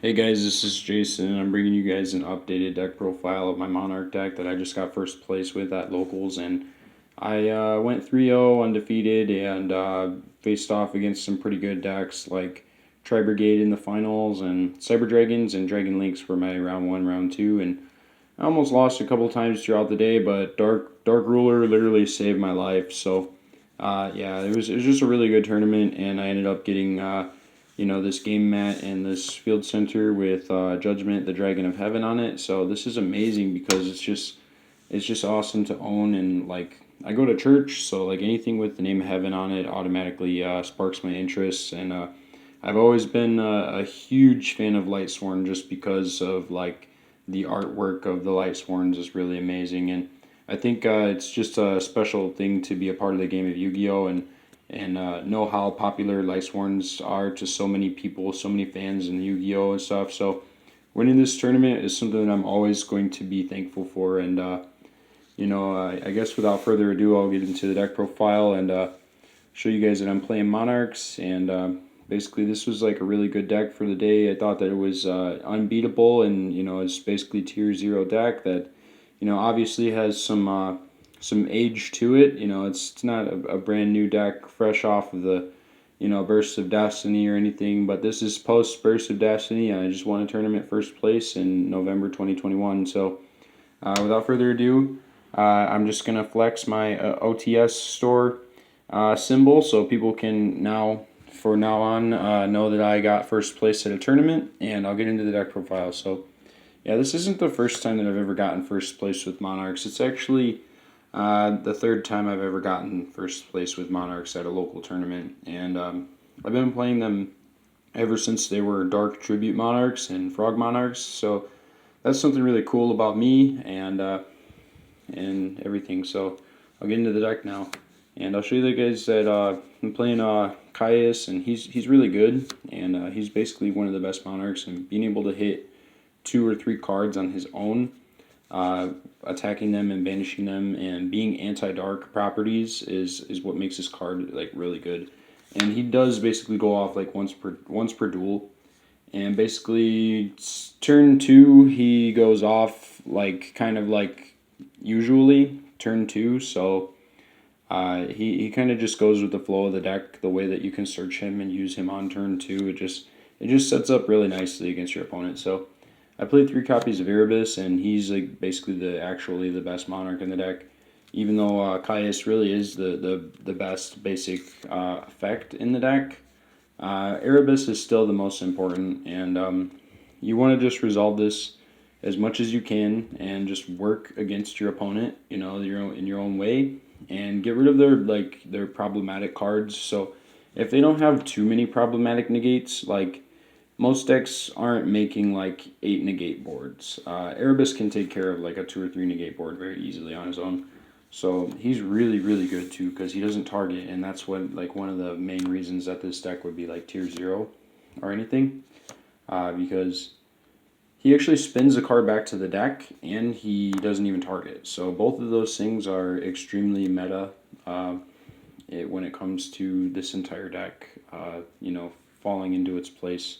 Hey guys, this is Jason, and I'm bringing you guys an updated deck profile of my Monarch deck that I just got first place with at locals, and I went 3-0 undefeated and faced off against some pretty good decks like Tri-Brigade in the finals, and Cyber Dragons and Dragon Links were my round 1, round 2, and I almost lost a couple times throughout the day, but Dark Ruler literally saved my life. So yeah, it was just a really good tournament, and I ended up getting this game mat and this field center with Judgment, the Dragon of Heaven on it. So this is amazing because it's just awesome to own, and like I go to church, so like anything with the name of Heaven on it automatically sparks my interest, and I've always been a huge fan of Lightsworn just because of like the artwork of the Lightsworns is really amazing, and I think it's just a special thing to be a part of the game of Yu-Gi-Oh! And know how popular Lightsworns are to so many people, so many fans in Yu-Gi-Oh! And stuff. So winning this tournament is something that I'm always going to be thankful for. And I guess without further ado, I'll get into the deck profile and show you guys that I'm playing Monarchs. And basically, this was like a really good deck for the day. I thought that it was unbeatable, and it's basically tier 0 deck that obviously has some age to it. It's not a brand new deck fresh off of the Burst of Destiny or anything, but this is post Burst of Destiny, and I just won a tournament first place in November 2021. So without further ado, I'm just gonna flex my OTS store symbol so people can from now on know that I got first place at a tournament, and I'll get into the deck profile. So yeah, this isn't the first time that I've ever gotten first place with Monarchs. It's actually the third time I've ever gotten first place with Monarchs at a local tournament, and I've been playing them ever since they were Dark Tribute Monarchs and Frog Monarchs. So that's something really cool about me and everything. So I'll get into the deck now, and I'll show you the guys that I'm playing Caius, and he's really good, and he's basically one of the best Monarchs, and being able to hit 2 or 3 cards on his own, attacking them and banishing them, and being anti-dark properties is what makes this card like really good. And he does basically go off like once per duel, and basically turn 2 he goes off like kind of like usually turn 2. So he kind of just goes with the flow of the deck, the way that you can search him and use him on turn 2. It just sets up really nicely against your opponent. So I played 3 copies of Erebus, and he's like basically the best Monarch in the deck. Even though Caius really is the best basic effect in the deck, Erebus is still the most important, and you want to just resolve this as much as you can and just work against your opponent, in your own way, and get rid of their problematic cards. So if they don't have too many problematic negates, like most decks aren't making like 8 negate boards. Erebus can take care of like a 2 or 3 negate board very easily on his own. So he's really, really good too because he doesn't target, and that's what like one of the main reasons that this deck would be like tier 0 or anything, because he actually spins a card back to the deck and he doesn't even target. So both of those things are extremely meta when it comes to this entire deck, falling into its place.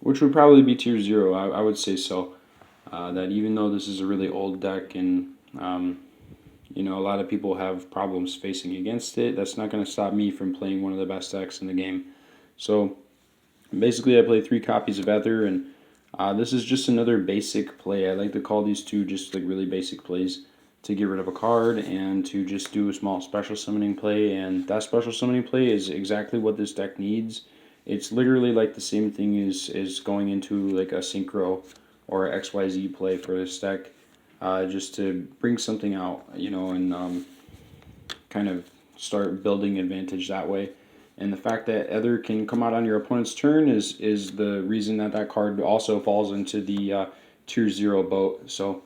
Which would probably be tier 0, I would say so. That even though this is a really old deck, and a lot of people have problems facing against it, that's not going to stop me from playing one of the best decks in the game. So basically I play 3 copies of Ether, and this is just another basic play. I like to call these 2 just like really basic plays to get rid of a card and to just do a small special summoning play, and that special summoning play is exactly what this deck needs. It's literally like the same thing as going into like a synchro or XYZ play for this deck, just to bring something out, and kind of start building advantage that way. And the fact that Ether can come out on your opponent's turn is the reason that card also falls into the tier 0 boat. So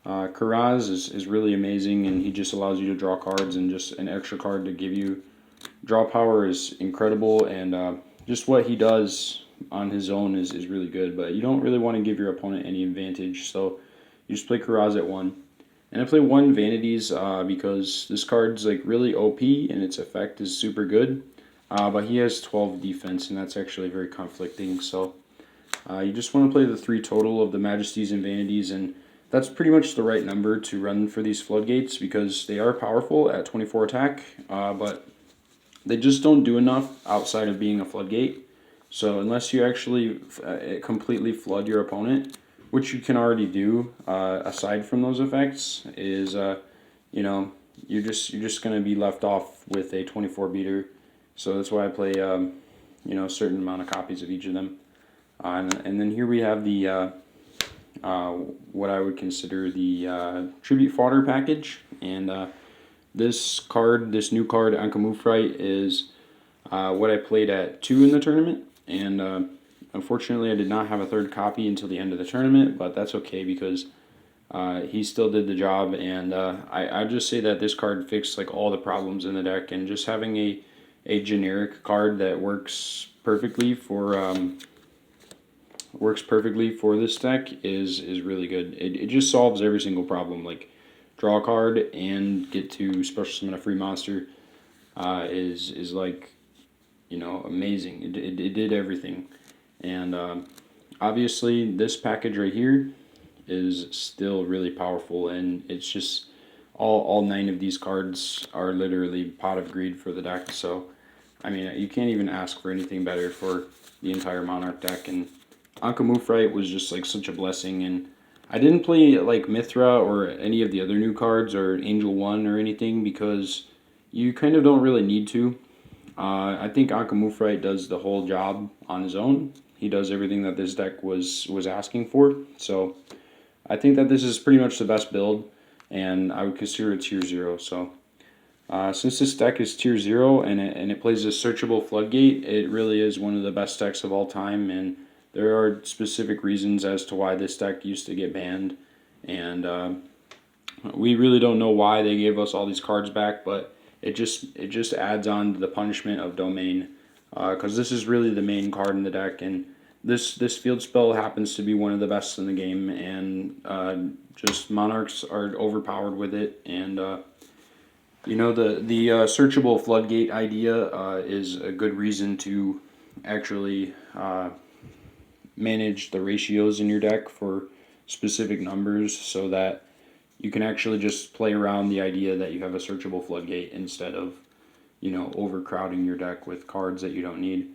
Karaz is really amazing, and he just allows you to draw cards, and just an extra card to give you draw power is incredible, and just what he does on his own is really good, but you don't really want to give your opponent any advantage, so you just play Karaz at 1. And I play 1 Vanities because this card's like really OP and its effect is super good, but he has 12 defense, and that's actually very conflicting. So You just want to play the 3 total of the Majesties and Vanities, and that's pretty much the right number to run for these floodgates because they are powerful at 24 attack, but they just don't do enough outside of being a floodgate. So unless you actually completely flood your opponent, which you can already do, aside from those effects, is you know, you're just gonna be left off with a 24 beater. So that's why I play you know, a certain amount of copies of each of them. And then here we have the what I would consider the tribute fodder package, and this card, this new card, Anchamoufrite, is what I played at 2 in the tournament, and unfortunately I did not have a 3rd copy until the end of the tournament, but that's okay because he still did the job, and I just say that this card fixed like all the problems in the deck, and just having a generic card that works perfectly for this deck is really good. It just solves every single problem. Like draw a card and get to special summon a free monster is like, you know, amazing. It did everything, and obviously this package right here is still really powerful, and it's just all 9 of these cards are literally Pot of Greed for the deck. So I mean, you can't even ask for anything better for the entire Monarch deck, and Anchamoufrite was just like such a blessing. And I didn't play like Mithra or any of the other new cards or Angel 1 or anything because you kind of don't really need to. I think Anchamoufrite does the whole job on his own. He does everything that this deck was asking for. So I think that this is pretty much the best build, and I would consider it tier 0. So since this deck is tier 0 and it plays a searchable floodgate, it really is one of the best decks of all time, and there are specific reasons as to why this deck used to get banned, and we really don't know why they gave us all these cards back, but it just adds on to the punishment of Domain, because this is really the main card in the deck, and this field spell happens to be one of the best in the game, and just Monarchs are overpowered with it, and you know, the searchable floodgate idea is a good reason to actually manage the ratios in your deck for specific numbers, so that you can actually just play around the idea that you have a searchable floodgate instead of, you know, overcrowding your deck with cards that you don't need.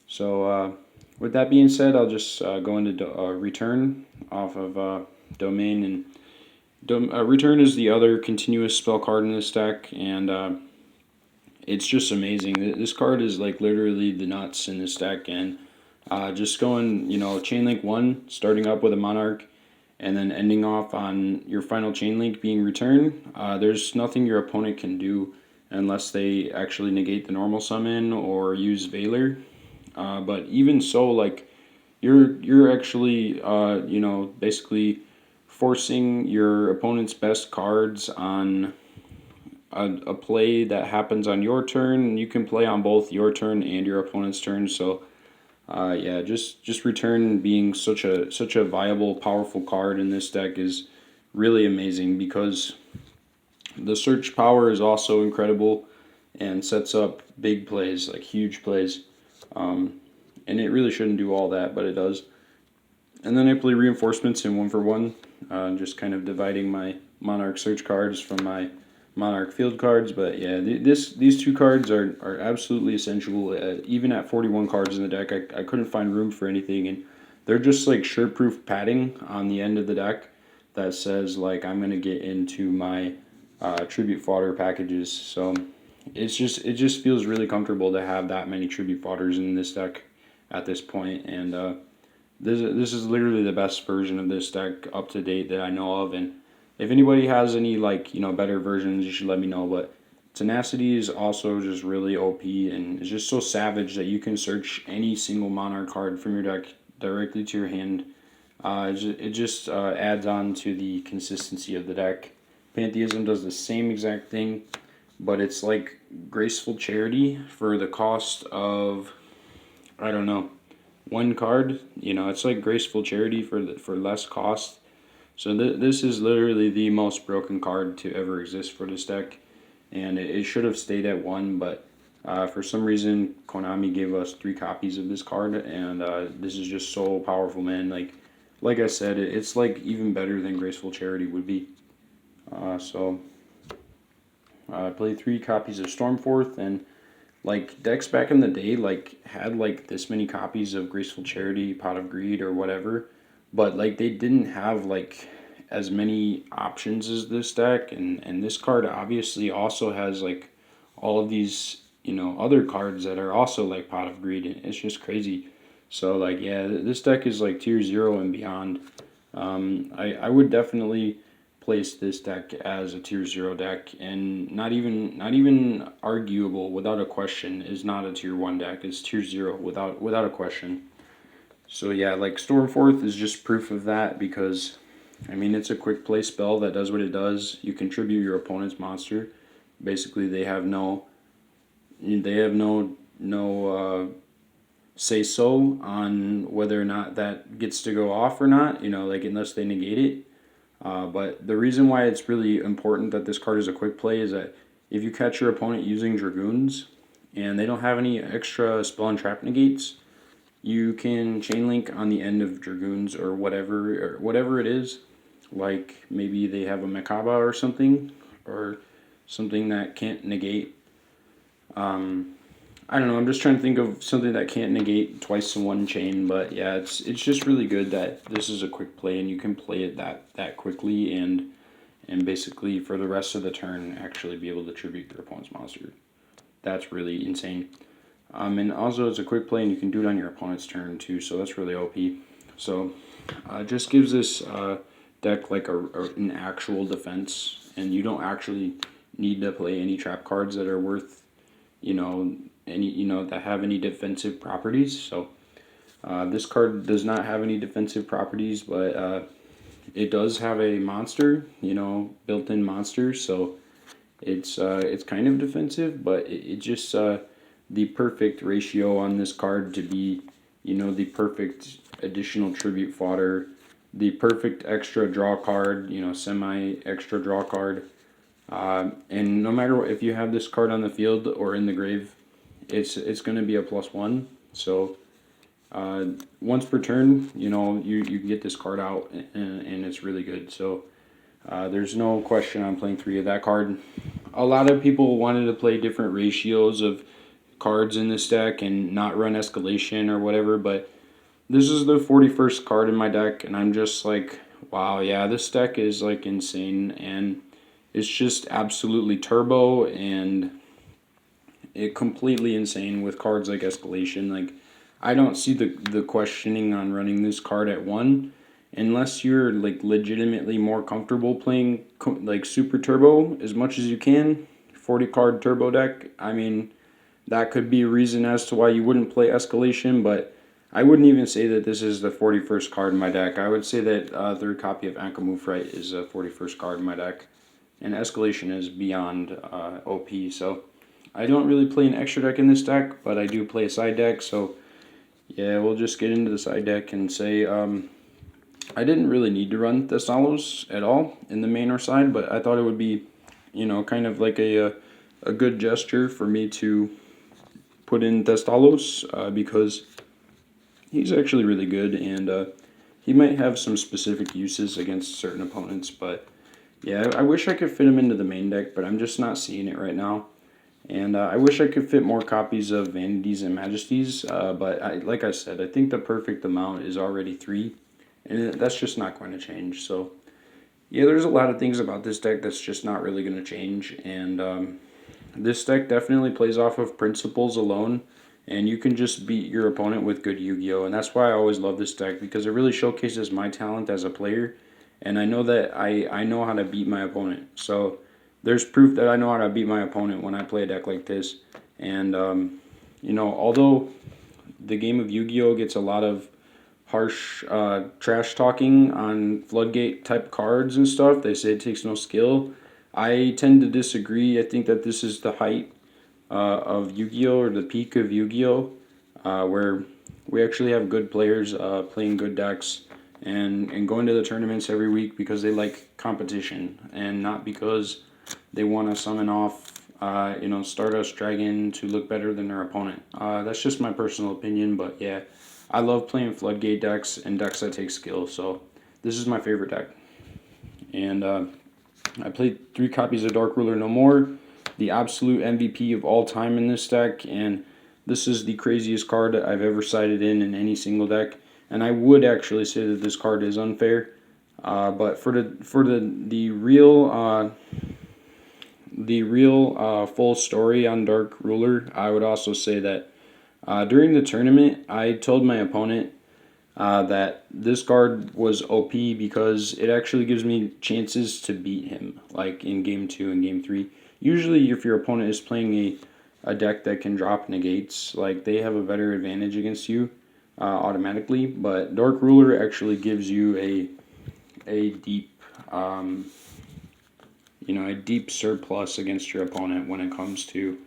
So with that being said, I'll just go into return off of Domain, and return is the other continuous spell card in this deck, and it's just amazing. This card is like literally the nuts in this deck, and just going, you know, chain link 1, starting up with a Monarch, and then ending off on your final chain link being return. There's nothing your opponent can do unless they actually negate the normal summon or use Valor. But even so, like you're actually you know, basically forcing your opponent's best cards on a play that happens on your turn, and you can play on both your turn and your opponent's turn. So yeah, just return being such a viable, powerful card in this deck is really amazing, because the search power is also incredible and sets up big plays, like huge plays. And it really shouldn't do all that, but it does. And then I play reinforcements in 1-for-1, just kind of dividing my Monarch search cards from my Monarch field cards. But yeah, these 2 cards are absolutely essential. Even at 41 cards in the deck, I couldn't find room for anything, and they're just like sure-proof padding on the end of the deck that says like I'm gonna get into my tribute fodder packages. So it just feels really comfortable to have that many tribute fodders in this deck at this point, and this is literally the best version of this deck up to date that I know of. And if anybody has any, like, you know, better versions, you should let me know. But Tenacity is also just really OP, and it's just so savage that you can search any single Monarch card from your deck directly to your hand. It just adds on to the consistency of the deck. Pantheism does the same exact thing, but it's like Graceful Charity for the cost of, I don't know, 1 card. You know, it's like Graceful Charity for less cost. So this is literally the most broken card to ever exist for this deck, and it should have stayed at 1, but For some reason, Konami gave us 3 copies of this card, and this is just so powerful, man. Like I said, it's like even better than Graceful Charity would be. So I played 3 copies of Stormforth, and like decks back in the day like had like this many copies of Graceful Charity, Pot of Greed, or whatever, but like they didn't have like as many options as this deck, and this card obviously also has like all of these, you know, other cards that are also like Pot of Greed, and it's just crazy. So like, yeah, this deck is like tier 0 and beyond. I would definitely place this deck as a tier 0 deck, and not even arguable, without a question, is not a tier 1 deck. It's tier 0 without a question. So yeah, like Stormforth is just proof of that, because I mean, it's a quick play spell that does what it does. You contribute your opponent's monster. Basically, they have no say so on whether or not that gets to go off or not, you know, like unless they negate it. But the reason why it's really important that this card is a quick play is that if you catch your opponent using Dragoons and they don't have any extra spell and trap negates, you can chain link on the end of Dragoons or whatever it is. Like maybe they have a Makaba or something that can't negate. I don't know, I'm just trying to think of something that can't negate twice in one chain, but yeah, it's just really good that this is a quick play and you can play it that quickly, and basically for the rest of the turn actually be able to tribute your opponent's monster. That's really insane. And also it's a quick play and you can do it on your opponent's turn too, so that's really OP. So it just gives this deck like an actual defense, and you don't actually need to play any trap cards that are worth, you know, that have any defensive properties. So this card does not have any defensive properties, but it does have a monster, you know, built-in monster, so it's kind of defensive, but it just the perfect ratio on this card to be, you know, the perfect additional tribute fodder, the perfect extra draw card, you know, semi extra draw card. And no matter what, if you have this card on the field or in the grave, it's going to be a +1. So once per turn, you know, you can get this card out, and it's really good. So there's no question I'm playing 3 of that card. A lot of people wanted to play different ratios of cards in this deck and not run escalation or whatever, but this is the 41st card in my deck, and I'm just like, wow, yeah, this deck is like insane, and it's just absolutely turbo, and it completely insane with cards like escalation. Like, I don't see the questioning on running this card at 1 unless you're like legitimately more comfortable playing like super turbo as much as you can. 40 card turbo deck, I mean, that could be a reason as to why you wouldn't play escalation, but I wouldn't even say that this is the 41st card in my deck. I would say that third copy of Anchamoufrite is a 41st card in my deck, and escalation is beyond OP. So I don't really play an extra deck in this deck, but I do play a side deck. So yeah, we'll just get into the side deck and say I didn't really need to run Thessalos at all in the main or side, but I thought it would be, you know, kind of like a good gesture for me to put in Thessalos because he's actually really good, and he might have some specific uses against certain opponents, but yeah, I wish I could fit him into the main deck, but I'm just not seeing it right now. And I wish I could fit more copies of Vanities and Majesties, but like I said, I think the perfect amount is already 3, and that's just not going to change. So yeah, there's a lot of things about this deck that's just not really going to change, and this deck definitely plays off of principles alone, and you can just beat your opponent with good Yu-Gi-Oh! And that's why I always love this deck, because it really showcases my talent as a player, and I know that I know how to beat my opponent. So there's proof that I know how to beat my opponent when I play a deck like this. And, you know, although the game of Yu-Gi-Oh! Gets a lot of harsh trash talking on floodgate type cards and stuff, they say it takes no skill. I tend to disagree. I think that this is the height of Yu-Gi-Oh! Or the peak of Yu-Gi-Oh! Where we actually have good players playing good decks and going to the tournaments every week because they like competition and not because they want to summon off Stardust Dragon to look better than their opponent. That's just my personal opinion, but yeah, I love playing Floodgate decks and decks that take skill, so this is my favorite deck. And I played 3 copies of Dark Ruler No More, the absolute MVP of all time in this deck, and this is the craziest card I've ever sided in any single deck. And I would actually say that this card is unfair, but for the real full story on Dark Ruler, I would also say that during the tournament, I told my opponent that this card was OP because it actually gives me chances to beat him, like in Game 2 and Game 3. Usually, if your opponent is playing a deck that can drop negates, like they have a better advantage against you automatically, but Dark Ruler actually gives you a deep a deep surplus against your opponent when it comes to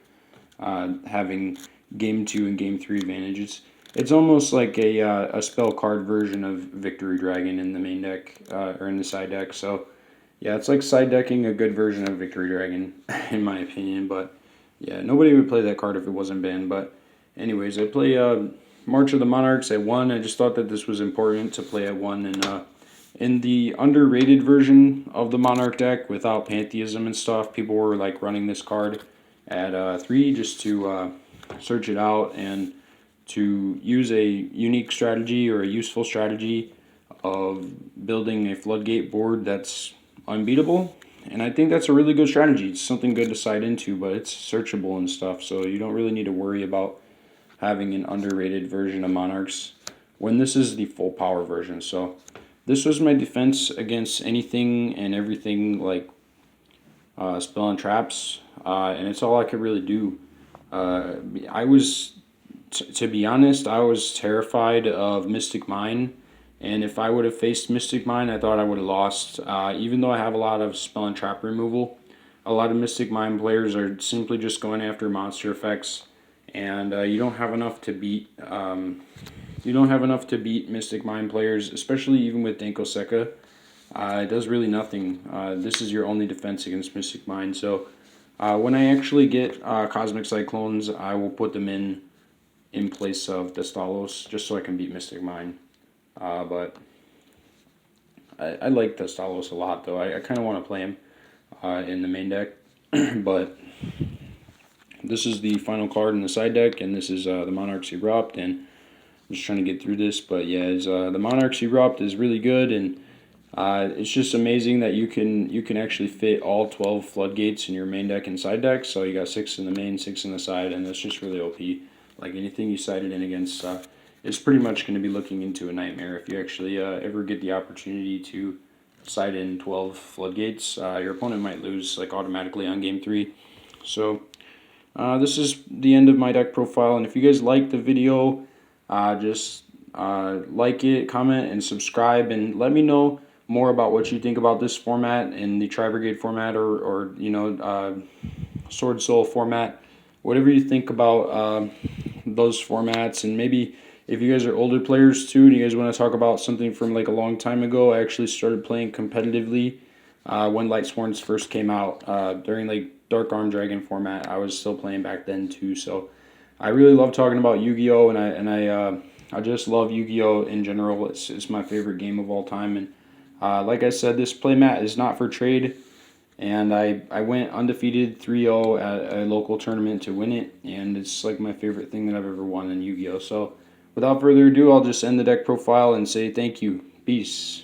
having Game 2 and Game 3 advantages. It's almost like a spell card version of Victory Dragon in the main deck, or in the side deck. So, yeah, it's like side decking a good version of Victory Dragon, in my opinion. But, yeah, nobody would play that card if it wasn't banned. But, anyways, I play March of the Monarchs at 1. I just thought that this was important to play at 1. And in the underrated version of the Monarch deck, without Pantheism and stuff, people were, like, running this card at 3 just to search it out and to use a unique strategy or a useful strategy of building a floodgate board that's unbeatable. And I think that's a really good strategy. It's something good to side into, but it's searchable and stuff, so you don't really need to worry about having an underrated version of Monarchs when this is the full power version. So this was my defense against anything and everything like spell and traps, and it's all I could really do. To be honest, I was terrified of Mystic Mine, and if I would have faced Mystic Mine, I thought I would have lost. Even though I have a lot of spell and trap removal, a lot of Mystic Mine players are simply just going after monster effects, and you don't have enough to beat. You don't have enough to beat Mystic Mine players, especially even with Danko Seka. It does really nothing. This is your only defense against Mystic Mine. So when I actually get Cosmic Cyclones, I will put them in place of Destalos, just so I can beat Mystic Mine. But I like Destalos a lot, though. I kind of want to play him in the main deck. But this is the final card in the side deck, and this is the Monarchs Erupt, and I'm just trying to get through this. But yeah, the Monarchs Erupt is really good, and it's just amazing that you can actually fit all 12 floodgates in your main deck and side deck. So you got 6 in the main, 6 in the side, and that's just really OP. Like anything you sided in against, it's pretty much going to be looking into a nightmare if you actually ever get the opportunity to side in 12 floodgates. Your opponent might lose like automatically on game 3. So this is the end of my deck profile, and if you guys like the video, just like it, comment, and subscribe, and let me know more about what you think about this format and the Tri-Brigade format, or Sword Soul format. Whatever you think about those formats, and maybe if you guys are older players too and you guys want to talk about something from like a long time ago. I actually started playing competitively when Lightsworns first came out, during like Dark Arm Dragon format. I was still playing back then too, so I really love talking about Yu-Gi-Oh! and I just love Yu-Gi-Oh! In general. It's my favorite game of all time, and like I said, this playmat is not for trade. And I went undefeated 3-0 at a local tournament to win it, and it's like my favorite thing that I've ever won in Yu-Gi-Oh! So without further ado, I'll just end the deck profile and say thank you. Peace.